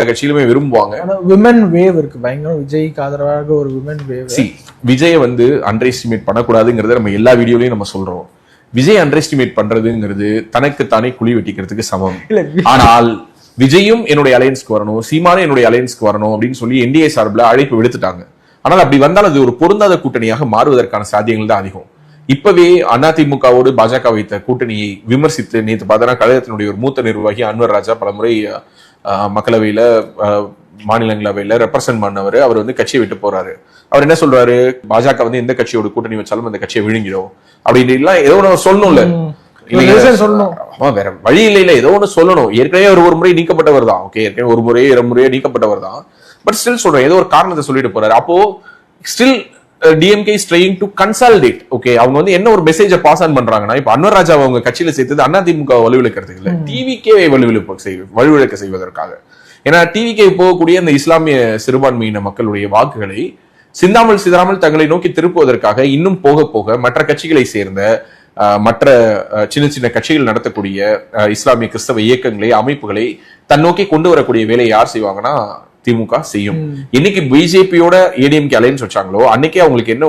எல்லா கட்சியிலுமே விரும்புவாங்க. Women wave இருக்கு பயங்கரம், விஜய்க்கு ஆதரவாக ஒரு விமன் வேவ். விஜய் வந்து அண்டர் எஸ்டிமேட் பண்ணக்கூடாதுங்கிறத நம்ம எல்லா வீடியோலயும் நம்ம சொல்றோம். விஜய் அண்டர் எஸ்டிமேட் பண்றதுங்கிறது தனக்கு தானே குழி வெட்டிக்கிறதுக்கு சமம். ஆனால் விஜயும் என்னுடைய அலையன்ஸ்க்கு வரணும், சீமானும் என்னுடைய அலையன்ஸ்க்கு வரணும் அப்படின்னு சொல்லி என்டிஏ சார்பில் அழைப்பு விடுத்துட்டாங்க. ஆனால் அப்படி வந்தால் அது ஒரு பொருந்தாத கூட்டணியாக மாறுவதற்கான சாத்தியங்கள் தான் அதிகம். இப்பவே அதிமுகவோடு பாஜக வைத்த கூட்டணியை விமர்சித்து நேற்று பார்த்தா கழகத்தினுடைய ஒரு மூத்த நிர்வாகி அன்வர் ராஜா பலமுறை மக்களவையில மாநிலங்களவையில ரெப்ரசென்ட் பண்ணவர், அவர் வந்து கட்சியை விட்டு போறாரு. அவர் என்ன சொல்றாரு, பாஜக வந்து எந்த கட்சியோட கூட்டணி வச்சாலும் அந்த கட்சியை விழுங்கிடும் அப்படின்னு ஏதோ ஒன்று சொல்லணும்ல, வேற வழி இல்ல, ஏதோ ஒண்ணு சொல்லணும். ஏற்கனவே ஒரு முறை நீக்கப்பட்டவர் தான், ஓகே, ஏற்கனவே ஒரு முறையோ 2 முறையோ நீக்கப்பட்டவர் தான். பட் ஸ்டில் சொல்றேன், ஏதோ ஒரு காரணத்தை சொல்லிட்டு போறாரு. அப்போ still DMK is trying to consolidate. Okay, அவங்க வந்து என்ன ஒரு மெசேஜை பாஸ் ஆன் பண்றாங்கன்னா, இப்ப அன்வர் ராஜா அவங்க கட்சியில சேர்த்தது அதிமுக வலுவிழக்கிறதுக்கு இல்ல, டிவிக்கே வலுவிழக்க செய்வதற்காக. ஏன்னா டிவிக்கே போகக்கூடிய அந்த இஸ்லாமிய சிறுபான்மையின மக்களுடைய வாக்குகளை சிந்தாமல் சிதறாமல் தங்களை நோக்கி திருப்புவதற்காக இன்னும் போக போக மற்ற கட்சிகளை சேர்ந்த மற்ற சின்ன சின்ன கட்சிகள் நடத்தக்கூடிய இஸ்லாமிய கிறிஸ்தவ இயக்கங்களை அமைப்புகளை தன் நோக்கி கொண்டு வரக்கூடிய வேலையை யார் செய்வாங்கன்னா திமுக செய்யும். இன்னைக்கு பிஜேபியோட ஏடிஎம்கே அலையன்ஸ் வச்சாங்களோ அன்னைக்கே அவங்களுக்கு என்ன